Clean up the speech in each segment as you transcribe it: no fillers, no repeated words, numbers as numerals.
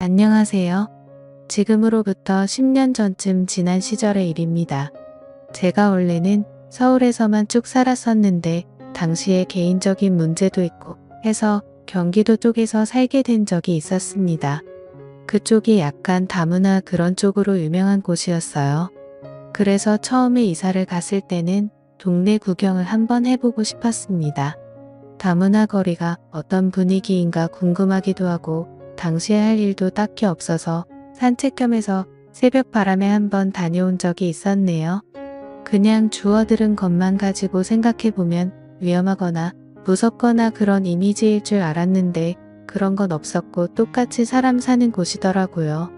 안녕하세요. 지금으로부터 10년 전쯤 지난 시절의 일입니다. 제가 원래는 서울에서만 쭉 살았었는데 당시에 개인적인 문제도 있고 해서 경기도 쪽에서 살게 된 적이 있었습니다. 그쪽이 약간 다문화 그런 쪽으로 유명한 곳이었어요. 그래서 처음에 이사를 갔을 때는 동네 구경을 한번 해보고 싶었습니다. 다문화 거리가 어떤 분위기인가 궁금하기도 하고 당시에 할 일도 딱히 없어서 산책 겸해서 새벽 바람에 한번 다녀온 적이 있었네요. 그냥 주워들은 것만 가지고 생각해보면 위험하거나 무섭거나 그런 이미지일 줄 알았는데 그런 건 없었고 똑같이 사람 사는 곳이더라고요.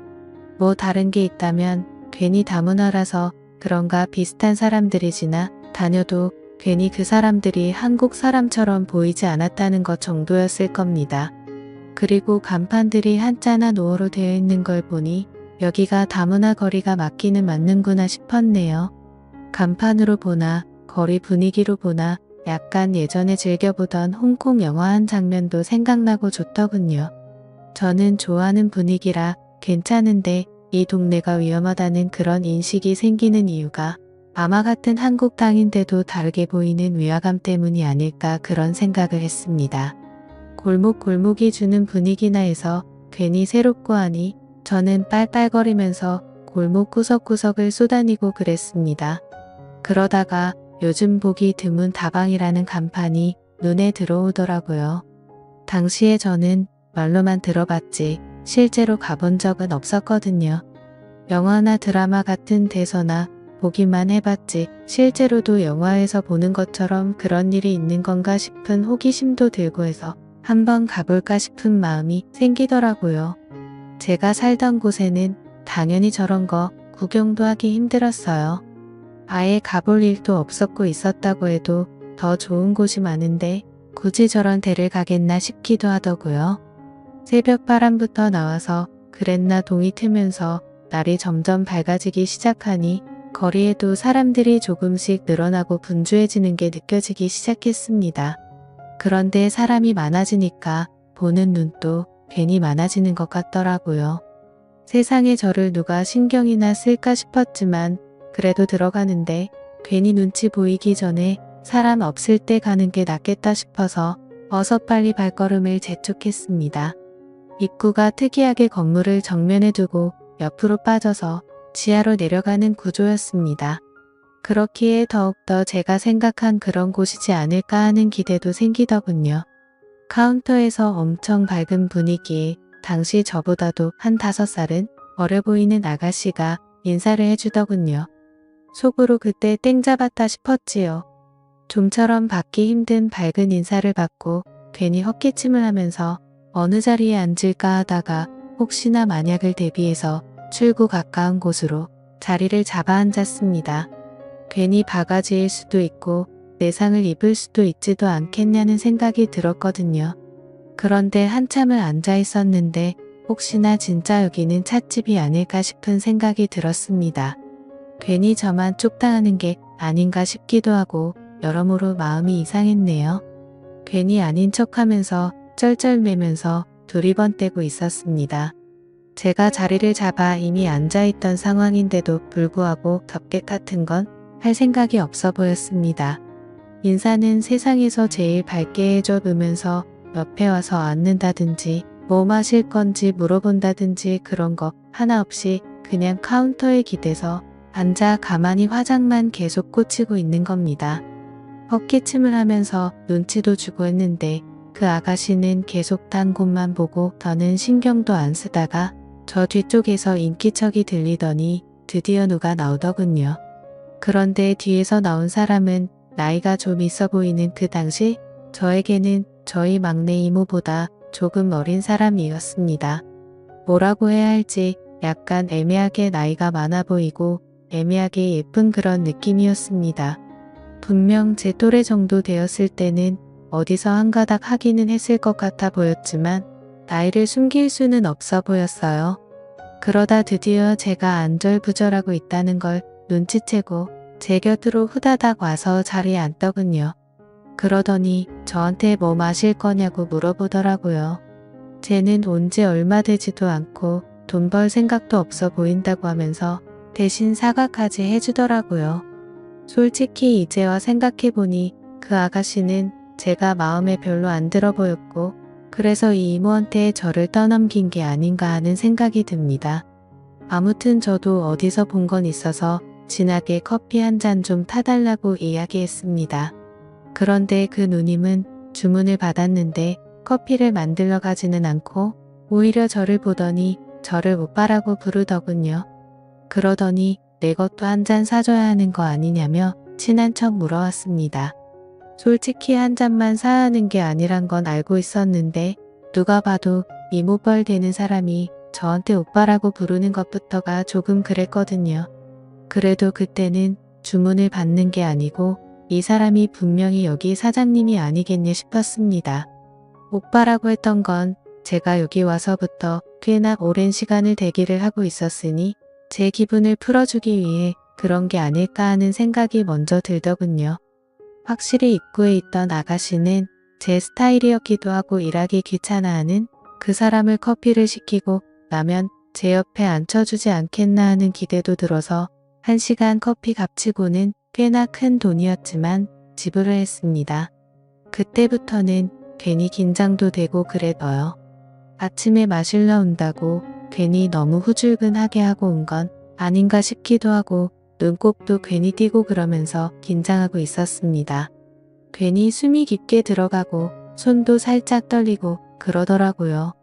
뭐 다른 게 있다면 괜히 다문화라서 그런가 비슷한 사람들이 지나 다녀도 괜히 그 사람들이 한국 사람처럼 보이지 않았다는 것 정도였을 겁니다. 그리고 간판들이 한자나 노어로 되어 있는 걸 보니 여기가 다문화 거리가 맞기는 맞는구나 싶었네요. 간판으로 보나 거리 분위기로 보나 약간 예전에 즐겨보던 홍콩 영화 한 장면도 생각나고 좋더군요. 저는 좋아하는 분위기라 괜찮은데 이 동네가 위험하다는 그런 인식이 생기는 이유가 아마 같은 한국 땅인데도 다르게 보이는 위화감 때문이 아닐까 그런 생각을 했습니다. 골목골목이 주는 분위기나 해서 괜히 새롭고 하니 저는 빨빨거리면서 골목 구석구석을 쏘다니고 그랬습니다. 그러다가 요즘 보기 드문 다방이라는 간판이 눈에 들어오더라고요. 당시에 저는 말로만 들어봤지 실제로 가본 적은 없었거든요. 영화나 드라마 같은 데서나 보기만 해봤지 실제로도 영화에서 보는 것처럼 그런 일이 있는 건가 싶은 호기심도 들고 해서 한번 가볼까 싶은 마음이 생기더라고요. 제가 살던 곳에는 당연히 저런 거 구경도 하기 힘들었어요. 아예 가볼 일도 없었고 있었다고 해도 더 좋은 곳이 많은데 굳이 저런 데를 가겠나 싶기도 하더고요. 새벽 바람부터 나와서 그랬나 동이 트면서 날이 점점 밝아지기 시작하니 거리에도 사람들이 조금씩 늘어나고 분주해지는 게 느껴지기 시작했습니다. 그런데 사람이 많아지니까 보는 눈도 괜히 많아지는 것 같더라고요. 세상에 저를 누가 신경이나 쓸까 싶었지만 그래도 들어가는데 괜히 눈치 보이기 전에 사람 없을 때 가는 게 낫겠다 싶어서 어서 빨리 발걸음을 재촉했습니다. 입구가 특이하게 건물을 정면에 두고 옆으로 빠져서 지하로 내려가는 구조였습니다. 그렇기에 더욱더 제가 생각한 그런 곳이지 않을까 하는 기대도 생기더군요. 카운터에서 엄청 밝은 분위기에 당시 저보다도 한 5살은 어려 보이는 아가씨가 인사를 해주더군요. 속으로 그때 땡 잡았다 싶었지요. 좀처럼 받기 힘든 밝은 인사를 받고 괜히 헛기침을 하면서 어느 자리에 앉을까 하다가 혹시나 만약을 대비해서 출구 가까운 곳으로 자리를 잡아 앉았습니다. 괜히 바가지일 수도 있고 내상을 입을 수도 있지도 않겠냐는 생각이 들었거든요. 그런데 한참을 앉아 있었는데 혹시나 진짜 여기는 찻집이 아닐까 싶은 생각이 들었습니다. 괜히 저만 쪽당하는 게 아닌가 싶기도 하고 여러모로 마음이 이상했네요. 괜히 아닌 척하면서 쩔쩔매면서 두리번대고 있었습니다. 제가 자리를 잡아 이미 앉아있던 상황인데도 불구하고 덮개 같은 건 할 생각이 없어 보였습니다. 인사는 세상에서 제일 밝게 해줘보면서 옆에 와서 앉는다든지 뭐 마실 건지 물어본다든지 그런 거 하나 없이 그냥 카운터에 기대서 앉아 가만히 화장만 계속 꽂히고 있는 겁니다. 헛기침을 하면서 눈치도 주고 했는데 그 아가씨는 계속 단 곳만 보고 더는 신경도 안 쓰다가 저 뒤쪽에서 인기척이 들리더니 드디어 누가 나오더군요. 그런데 뒤에서 나온 사람은 나이가 좀 있어 보이는 그 당시 저에게는 저희 막내 이모보다 조금 어린 사람이었습니다. 뭐라고 해야 할지 약간 애매하게 나이가 많아 보이고 애매하게 예쁜 그런 느낌이었습니다. 분명 제 또래 정도 되었을 때는 어디서 한 가닥 하기는 했을 것 같아 보였지만 나이를 숨길 수는 없어 보였어요. 그러다 드디어 제가 안절부절하고 있다는 걸 눈치채고 제 곁으로 후다닥 와서 자리에 앉더군요. 그러더니 저한테 뭐 마실 거냐고 물어보더라고요. 쟤는 온 지 얼마 되지도 않고 돈 벌 생각도 없어 보인다고 하면서 대신 사과까지 해주더라고요. 솔직히 이제와 생각해보니 그 아가씨는 제가 마음에 별로 안 들어 보였고 그래서 이 이모한테 저를 떠넘긴 게 아닌가 하는 생각이 듭니다. 아무튼 저도 어디서 본 건 있어서 진하게 커피 한 잔 좀 타달라고 이야기했습니다. 그런데 그 누님은 주문을 받았는데 커피를 만들러 가지는 않고 오히려 저를 보더니 저를 오빠라고 부르더군요. 그러더니 내 것도 한 잔 사줘야 하는 거 아니냐며 친한 척 물어왔습니다. 솔직히 한 잔만 사야 하는 게 아니란 건 알고 있었는데 누가 봐도 이모뻘 되는 사람이 저한테 오빠라고 부르는 것부터가 조금 그랬거든요. 그래도 그때는 주문을 받는 게 아니고 이 사람이 분명히 여기 사장님이 아니겠냐 싶었습니다. 오빠라고 했던 건 제가 여기 와서부터 꽤나 오랜 시간을 대기를 하고 있었으니 제 기분을 풀어주기 위해 그런 게 아닐까 하는 생각이 먼저 들더군요. 확실히 입구에 있던 아가씨는 제 스타일이었기도 하고 일하기 귀찮아하는 그 사람을 커피를 시키고 나면 제 옆에 앉혀주지 않겠나 하는 기대도 들어서 1시간 커피 값치고는 꽤나 큰 돈이었지만 지불을 했습니다. 그때부터는 괜히 긴장도 되고 그래서요. 아침에 마실러 온다고 괜히 너무 후줄근하게 하고 온 건 아닌가 싶기도 하고 눈곱도 괜히 띄고 그러면서 긴장하고 있었습니다. 괜히 숨이 깊게 들어가고 손도 살짝 떨리고 그러더라고요.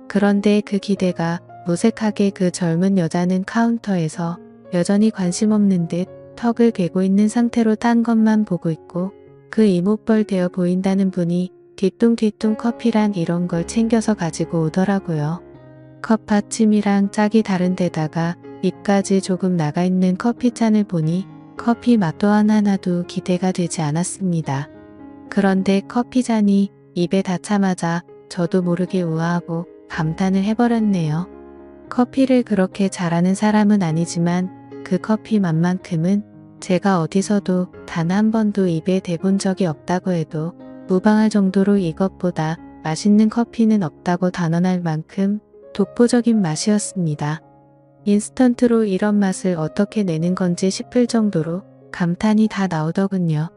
그런데 그 기대가 무색하게 그 젊은 여자는 카운터에서 여전히 관심 없는 듯 턱을 괴고 있는 상태로 딴 것만 보고 있고 그 이모뻘 되어 보인다는 분이 뒤뚱뒤뚱 커피랑 이런 걸 챙겨서 가지고 오더라고요. 컵 받침이랑 짝이 다른 데다가 입까지 조금 나가 있는 커피잔을 보니 커피 맛도 하나도 기대가 되지 않았습니다. 그런데 커피잔이 입에 닿자마자 저도 모르게 우아하고 감탄을 해버렸네요. 커피를 그렇게 잘하는 사람은 아니지만 그 커피 맛만큼은 제가 어디서도 단 한 번도 입에 대본 적이 없다고 해도 무방할 정도로 이것보다 맛있는 커피는 없다고 단언할 만큼 독보적인 맛이었습니다. 인스턴트로 이런 맛을 어떻게 내는 건지 싶을 정도로 감탄이 다 나오더군요.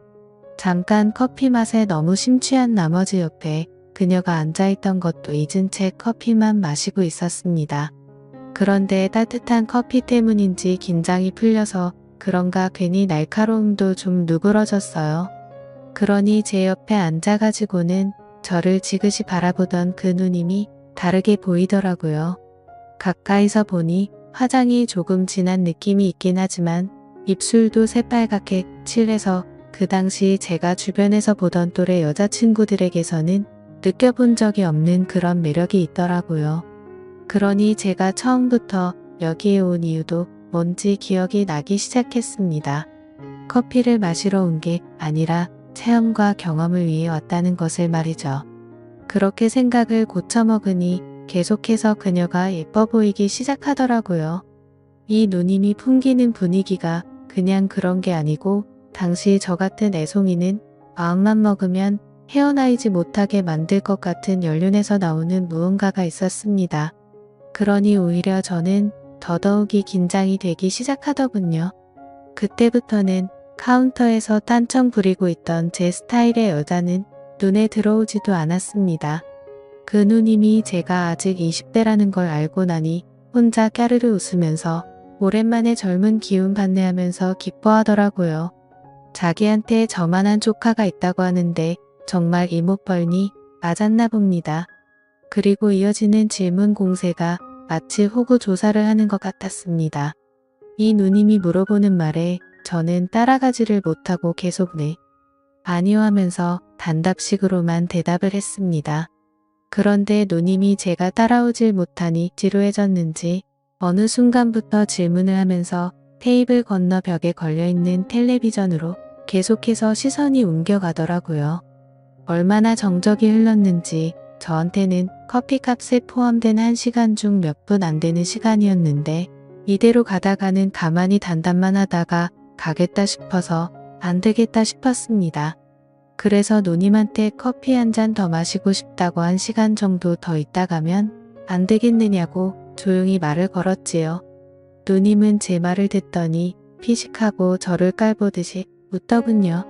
잠깐 커피 맛에 너무 심취한 나머지 옆에 그녀가 앉아있던 것도 잊은 채 커피만 마시고 있었습니다. 그런데 따뜻한 커피 때문인지 긴장이 풀려서 그런가 괜히 날카로움도 좀 누그러졌어요. 그러니 제 옆에 앉아가지고는 저를 지그시 바라보던 그 누님이 다르게 보이더라고요. 가까이서 보니 화장이 조금 진한 느낌이 있긴 하지만 입술도 새빨갛게 칠해서 그 당시 제가 주변에서 보던 또래 여자친구들에게서는 느껴본 적이 없는 그런 매력이 있더라고요. 그러니 제가 처음부터 여기에 온 이유도 뭔지 기억이 나기 시작했습니다. 커피를 마시러 온 게 아니라 체험과 경험을 위해 왔다는 것을 말이죠. 그렇게 생각을 고쳐먹으니 계속해서 그녀가 예뻐 보이기 시작하더라고요. 이 누님이 풍기는 분위기가 그냥 그런 게 아니고 당시 저 같은 애송이는 마음만 먹으면 헤어나이지 못하게 만들 것 같은 연륜에서 나오는 무언가가 있었습니다. 그러니 오히려 저는 더더욱이 긴장이 되기 시작하더군요. 그때부터는 카운터에서 딴청 부리고 있던 제 스타일의 여자는 눈에 들어오지도 않았습니다. 그 누님이 제가 아직 20대라는 걸 알고 나니 혼자 까르르 웃으면서 오랜만에 젊은 기운 받네 하면서 기뻐하더라고요. 자기한테 저만한 조카가 있다고 하는데 정말 이모뻘니 맞았나 봅니다. 그리고 이어지는 질문 공세가 마치 호구 조사를 하는 것 같았습니다. 이 누님이 물어보는 말에 저는 따라가지를 못하고 계속 네, 아니요 하면서 단답식으로만 대답을 했습니다. 그런데 누님이 제가 따라오질 못하니 지루해졌는지 어느 순간부터 질문을 하면서 테이블 건너 벽에 걸려있는 텔레비전으로 계속해서 시선이 옮겨가더라고요. 얼마나 정적이 흘렀는지 저한테는 커피값에 포함된 1시간 중 몇 분 안 되는 시간이었는데 이대로 가다가는 가만히 단답만 하다가 가겠다 싶어서 안 되겠다 싶었습니다. 그래서 누님한테 커피 한 잔 더 마시고 싶다고 1시간 정도 더 있다 가면 안 되겠느냐고 조용히 말을 걸었지요. 누님은 제 말을 듣더니 피식하고 저를 깔보듯이 웃더군요.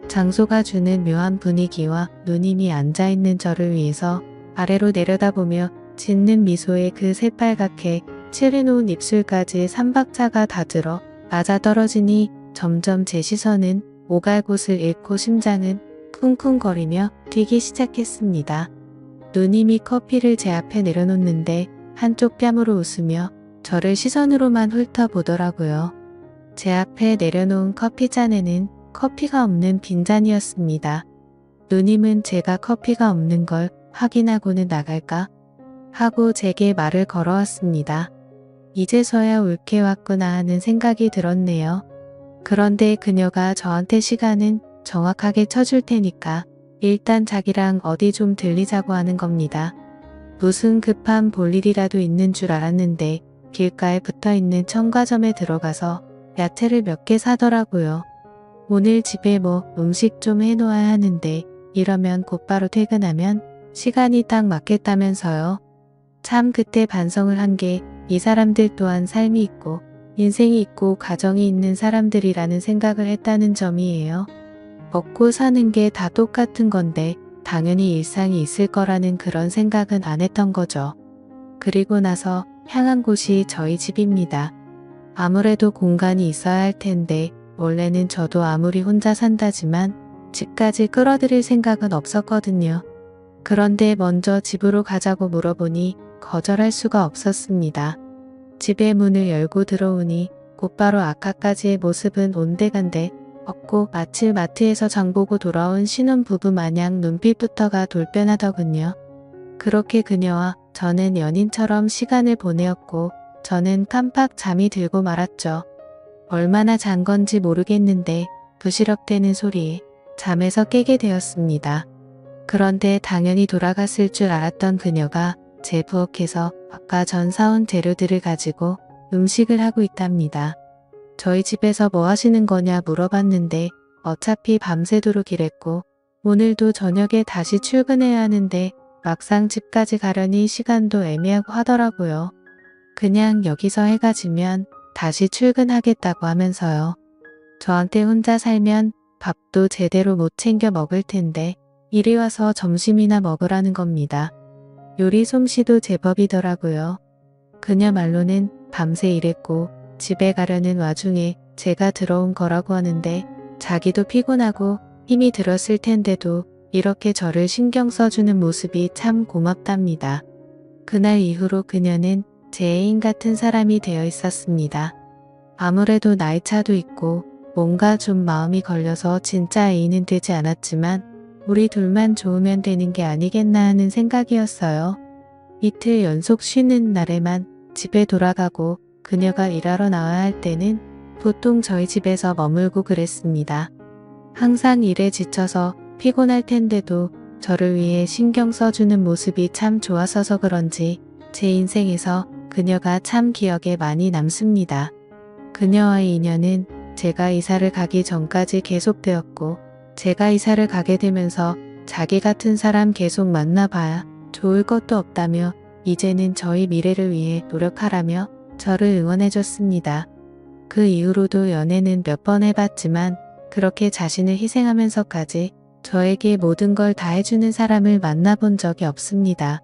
장소가 주는 묘한 분위기와 누님이 앉아있는 저를 위해서 아래로 내려다보며 짓는 미소에 그 새빨갛게 칠해놓은 입술까지 3박자가 다 들어 맞아떨어지니 점점 제 시선은 오갈 곳을 잃고 심장은 쿵쿵거리며 뛰기 시작했습니다. 누님이 커피를 제 앞에 내려놓는데 한쪽 뺨으로 웃으며 저를 시선으로만 훑어보더라고요. 제 앞에 내려놓은 커피잔에는 커피가 없는 빈잔이었습니다. 누님은 제가 커피가 없는 걸 확인하고는 나갈까 하고 제게 말을 걸어왔습니다. 이제서야 옳게 왔구나 하는 생각이 들었네요. 그런데 그녀가 저한테 시간은 정확하게 쳐줄 테니까 일단 자기랑 어디 좀 들리자고 하는 겁니다. 무슨 급한 볼일이라도 있는 줄 알았는데 길가에 붙어있는 첨가점에 들어가서 야채를 몇 개 사더라고요. 오늘 집에 뭐 음식 좀 해놓아야 하는데 이러면 곧바로 퇴근하면 시간이 딱 맞겠다면서요. 참 그때 반성을 한 게 이 사람들 또한 삶이 있고 인생이 있고 가정이 있는 사람들이라는 생각을 했다는 점이에요. 먹고 사는 게 다 똑같은 건데 당연히 일상이 있을 거라는 그런 생각은 안 했던 거죠. 그리고 나서 향한 곳이 저희 집입니다. 아무래도 공간이 있어야 할 텐데 원래는 저도 아무리 혼자 산다지만 집까지 끌어들일 생각은 없었거든요. 그런데 먼저 집으로 가자고 물어보니 거절할 수가 없었습니다. 집의 문을 열고 들어오니 곧바로 아까까지의 모습은 온데간데 없고 마치 마트에서 장보고 돌아온 신혼부부 마냥 눈빛부터가 돌변하더군요. 그렇게 그녀와 저는 연인처럼 시간을 보내었고 저는 깜빡 잠이 들고 말았죠. 얼마나 잔 건지 모르겠는데 부시럭대는 소리에 잠에서 깨게 되었습니다. 그런데 당연히 돌아갔을 줄 알았던 그녀가 제 부엌에서 아까 전 사온 재료들을 가지고 음식을 하고 있답니다. 저희 집에서 뭐 하시는 거냐 물어봤는데 어차피 밤새도록 일했고 오늘도 저녁에 다시 출근해야 하는데 막상 집까지 가려니 시간도 애매하고 하더라고요. 그냥 여기서 해가 지면 다시 출근하겠다고 하면서요. 저한테 혼자 살면 밥도 제대로 못 챙겨 먹을 텐데 이리 와서 점심이나 먹으라는 겁니다. 요리 솜씨도 제법이더라고요. 그녀 말로는 밤새 일했고 집에 가려는 와중에 제가 들어온 거라고 하는데 자기도 피곤하고 힘이 들었을 텐데도 이렇게 저를 신경 써주는 모습이 참 고맙답니다. 그날 이후로 그녀는 제 애인 같은 사람이 되어 있었습니다. 아무래도 나이 차도 있고 뭔가 좀 마음이 걸려서 진짜 애인은 되지 않았지만 우리 둘만 좋으면 되는 게 아니겠나 하는 생각이었어요. 이틀 연속 쉬는 날에만 집에 돌아가고 그녀가 일하러 나와야 할 때는 보통 저희 집에서 머물고 그랬습니다. 항상 일에 지쳐서 피곤할 텐데도 저를 위해 신경 써주는 모습이 참 좋았어서 그런지 제 인생에서 그녀가 참 기억에 많이 남습니다. 그녀와의 인연은 제가 이사를 가기 전까지 계속되었고 제가 이사를 가게 되면서 자기 같은 사람 계속 만나봐야 좋을 것도 없다며 이제는 저희 미래를 위해 노력하라며 저를 응원해줬습니다. 그 이후로도 연애는 몇 번 해봤지만 그렇게 자신을 희생하면서까지 저에게 모든 걸 다 해주는 사람을 만나본 적이 없습니다.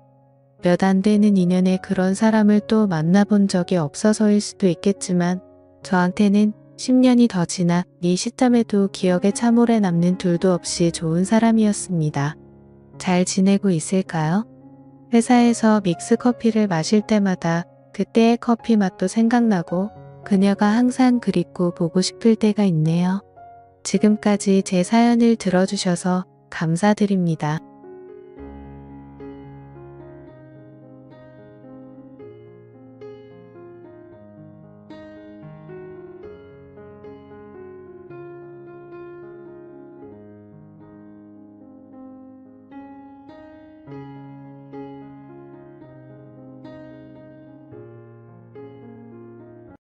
몇 안 되는 인연에 그런 사람을 또 만나본 적이 없어서일 수도 있겠지만 저한테는 10년이 더 지나 이 시점에도 기억에 참 오래 남는 둘도 없이 좋은 사람이었습니다. 잘 지내고 있을까요? 회사에서 믹스커피를 마실 때마다 그때의 커피 맛도 생각나고 그녀가 항상 그립고 보고 싶을 때가 있네요. 지금까지 제 사연을 들어주셔서 감사드립니다.